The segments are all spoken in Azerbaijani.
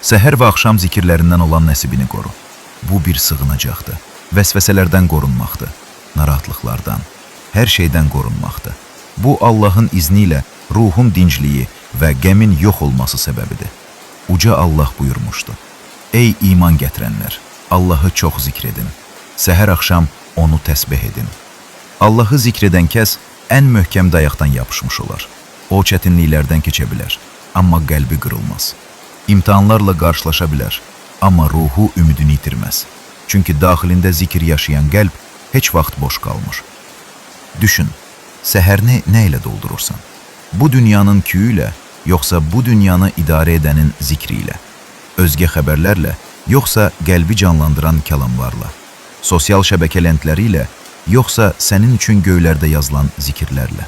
Səhər və axşam zikirlərindən olan nəsibini qoru. Bu bir sığınacaqdır. Vəsvəsələrdən qorunmaqdır. Narahatlıqlardan, hər şeydən qorunmaqdır. Bu Allahın izni ilə ruhun dincliyi və qəmin yox olması səbəbidir. Uca Allah buyurmuşdu: Ey iman gətirənlər, Allahı çox zikr edin. Səhər axşam onu təsbih edin. Allahı zikr edən kəs ən möhkəm dayaqdan yapışmış olar. O çətinliklərdən keçə bilər, amma qəlbi qırılmaz. İmtahanlarla qarşılaşa bilər, amma ruhu ümidini itirməz. Çünki daxilində zikir yaşayan qəlb heç vaxt boş qalmır. Düşün, səhərini nə ilə doldurursan? Bu dünyanın küyü ilə, yoxsa bu dünyanı idarə edənin zikri ilə? Özgə xəbərlərlə, yoxsa qəlbi canlandıran kəlamlarla? Sosial şəbəkə lentləri ilə, yoxsa sənin üçün göylərdə yazılan zikirlərlə?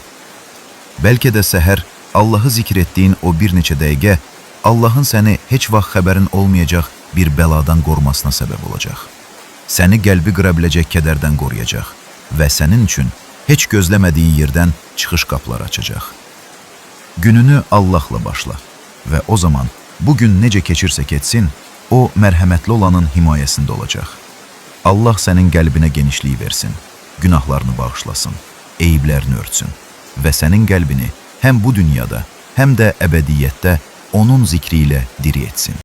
Bəlkə də səhər Allahı zikr etdiyin o bir neçə dəqiqə Allahın səni heç vaxt xəbərin olmayacaq bir bəladan qorumasına səbəb olacaq. Səni qəlbi qıra biləcək kədərdən qoruyacaq və sənin üçün heç gözləmədiyin yerdən çıxış qapıları açacaq. Gününü Allahla başla və o zaman bu gün necə keçirsə keçsin, o mərhəmətli olanın himayəsində olacaq. Allah sənin qəlbinə genişlik versin, günahlarını bağışlasın, eyiblərini örtsün və sənin qəlbini həm bu dünyada, həm də əbədiyyətdə onun zikri ilə diri etsin.